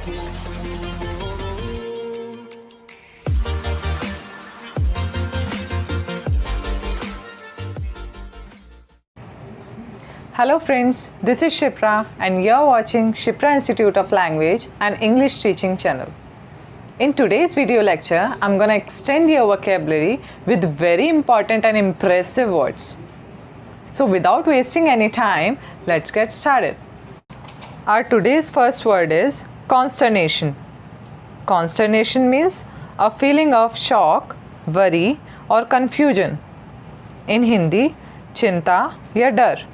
Hello friends, this is Shipra and you are watching Shipra Institute of Language and English Teaching channel. In today's video lecture, I'm going to extend your vocabulary with very important and impressive words. So without wasting any time, let's get started. Our today's first word is consternation. Consternation means a feeling of shock, worry or confusion. In Hindi, चिंता या डर.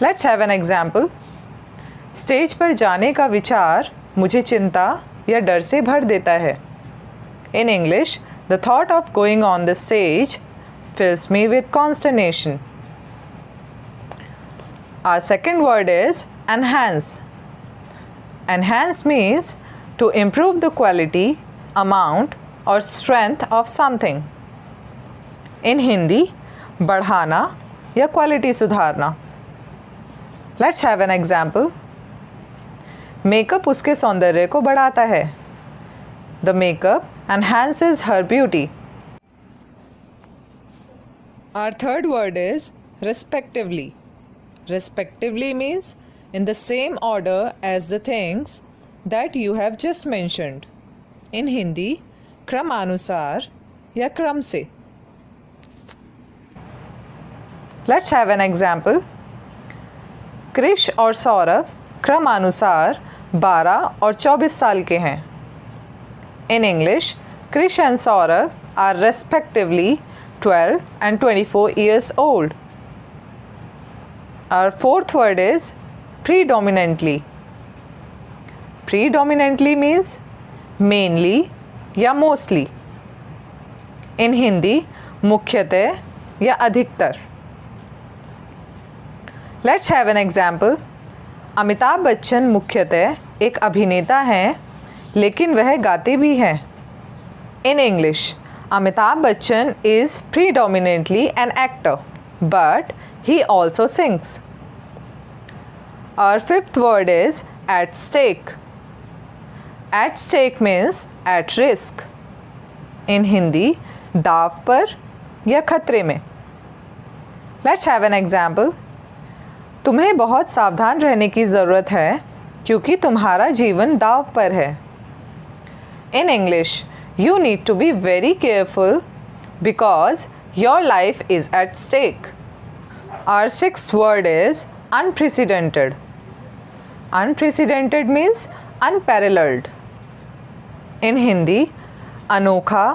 Let's have an example. Stage पर जाने का विचार मुझे चिंता या डर से भर देता है. In English, the thought of going on the stage fills me with consternation. Our second word is enhance. Enhance means to improve the quality, amount or strength of something. In Hindi, बढ़ाना या quality सुधारना. Let's have an example. Makeup उसके सौंदर्य को बढ़ाता है. The makeup enhances her beauty. Our third word is respectively. Respectively means in the same order as the things that you have just mentioned. In Hindi, क्रमानुसार या क्रम से. Let's have an example. कृष और सौरभ क्रमानुसार 12 और 24 साल के हैं. In English, Krish and Saurav are respectively 12 and 24 years old. Our fourth word is predominantly. Predominantly means mainly या mostly. In Hindi, मुख्यतः या अधिकतर. Let's have an example. Amitabh Bachchan मुख्यतः एक अभिनेता हैं, लेकिन वह गाते भी हैं. In English, Amitabh Bachchan is predominantly an actor, but he also sings. Our fifth word is at stake. At stake means at risk. In Hindi, दाव पर या खतरे में. Let's have an example. तुम्हें बहुत सावधान रहने की ज़रूरत है क्योंकि तुम्हारा जीवन दाव पर है. In English, you need to be very careful because your life is at stake. Our sixth word is unprecedented. Unprecedented means unparalleled. In Hindi, अनोखा,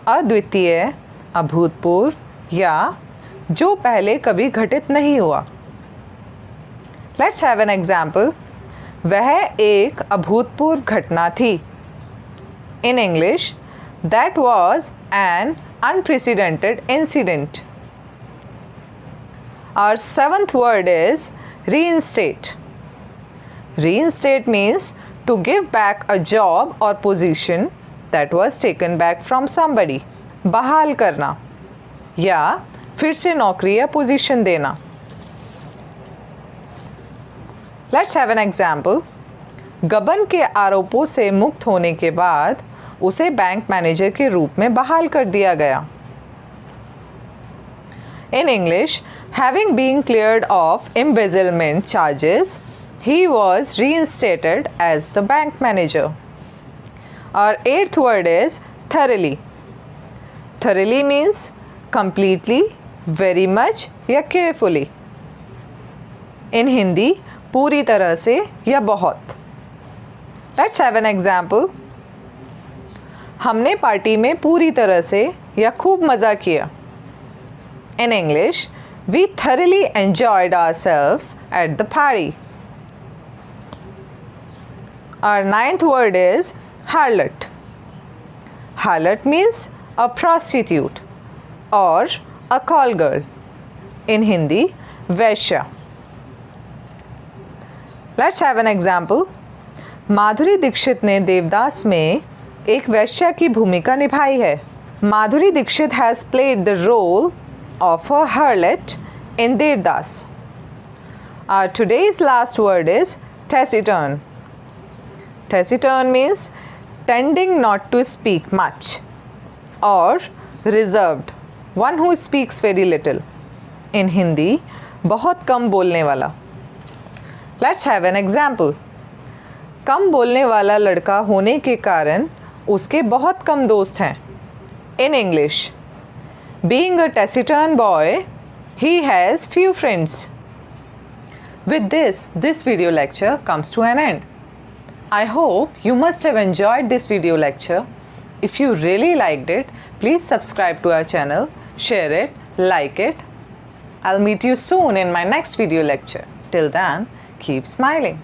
अद्वितीय, अभूतपूर्व या जो पहले कभी घटित नहीं हुआ. Let's have an example. वह एक अभूतपूर्व घटना थी. In English, that was an unprecedented incident. Our seventh word is reinstate. Reinstate means to give back a job or position that was taken back from somebody. बहाल करना या फिर से नौकरी या पोजीशन देना. Let's have an example. गबन के आरोपों से मुक्त होने के बाद उसे बैंक मैनेजर के रूप में बहाल कर दिया गया. In English, having been cleared of embezzlement charges, he was reinstated as the bank manager. Our eighth word is thoroughly. Thoroughly means completely, very much या carefully. In Hindi, पूरी तरह से या बहुत. Let's have an example. हमने party में पूरी तरह से या खूब मज़ा किया. In English, we thoroughly enjoyed ourselves at the party. Our ninth word is harlot. Harlot means a prostitute or a call girl. In Hindi, वैश्या. Let's have an example. Madhuri Dixit ने देवदास में एक वैश्या की भूमिका निभाई है. Madhuri Dixit has played the role of a harlot in Devdas. Our today's last word is taciturn. Taciturn means tending not to speak much, or reserved, one who speaks very little. In Hindi, बहुत कम बोलने वाला. Let's have an example. कम बोलने वाला लड़का होने के कारण उसके बहुत कम दोस्त हैं. In English, being a taciturn boy, he has few friends. With this video lecture comes to an end. I hope you must have enjoyed this video lecture. If you really liked it, please subscribe to our channel, share it, like it. I'll meet you soon in my next video lecture. Till then, keep smiling.